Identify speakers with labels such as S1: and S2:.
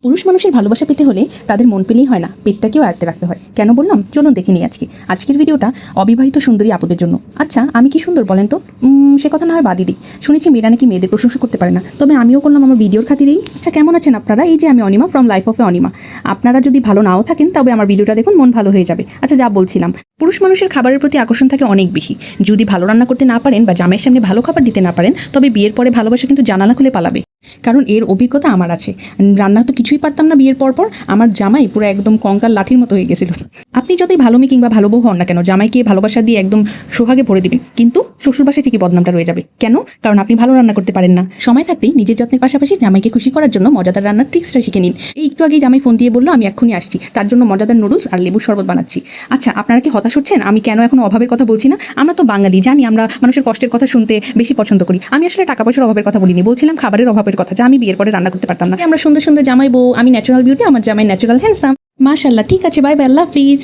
S1: পুরুষ মানুষের ভালোবাসা পেতে হলে তাদের মন পেলেই হয় না, পেটটাকেও আয়ত্তে রাখতে হয়। কেন বললাম, চলুন দেখে নিই আজকের ভিডিওটা অবিবাহিত সুন্দরী আপুদের জন্য। আচ্ছা, আমি কি সুন্দর বলেন তো? সে কথা না হয় বাদই দিই। শুনেছি মেয়েরা নাকি মেয়েদের প্রশংসা করতে পারে না, তবে আমিও করলাম আমার ভিডিওর খাতিরেই। আচ্ছা, কেমন আছেন আপনারা? এই যে আমি অনিমা ফ্রম লাইফ অফ এ অনিমা। আপনারা যদি ভালো নাও থাকেন তবে আমার ভিডিওটা দেখুন, মন ভালো হয়ে যাবে। আচ্ছা, যা বলছিলাম, পুরুষ মানুষের খাবারের প্রতি আকর্ষণ থাকে অনেক বেশি। যদি ভালো রান্না করতে না পারেন বা জামাইয়ের সামনে ভালো খাবার দিতে না পারেন, তবে বিয়ের পরে ভালোবাসা কিন্তু জানালা খুলে পালাবে। কারণ এর অভিজ্ঞতা আমার আছে। রান্না তো কিছুই পারতাম না বিয়ের পর আমার জামাই পুরো একদম কঙ্কাল লাঠির মতো হয়ে গেছিল। আপনি যতই ভালো মেয়ে কিংবা ভালো বউ হন না কেন, জামাইকে ভালোবাসা দিয়ে একদম সোহাগে ভরে দিবেন, কিন্তু শ্বশুরবাসায় ঠিকই বদনামটা রয়ে যাবে। কেন? কারণ আপনি ভালো রান্না করতে পারেন না। সময় থাকতেই নিজের যত্নের পাশাপাশি জামাইকে খুশি করার জন্য মজাদার রান্নার ট্রিক্সটা শিখে নিন। এই একটু আগেই জামাই ফোন দিয়ে বললো আমি এক্ষুনি আসছি, তার জন্য মজাদার নুডলস আর লেবুর শরবত বানাচ্ছি। আচ্ছা, আপনারা কি হতাশ হচ্ছেন আমি কেন এখন অভাবের কথা বলছি না? আমরা তো বাঙালি, জানি আমরা মানুষের কষ্টের কথা শুনতে বেশি পছন্দ করি। আমি আসলে টাকা পয়সার অভাবের কথা বলিনি, বলছিলাম খাবারের অভাবের কথা, যা আমি বিয়ের পরে রান্না করতে পারতাম না। আমরা সুন্দর সুন্দর জামাই বউ, আমি ন্যাচারাল বিউটি, আমার জামাই ন্যাচারাল হ্যান্ডসাম। মাশাআল্লাহ। ঠিক আছে, বাই বাই, আল্লাহ হাফিজ।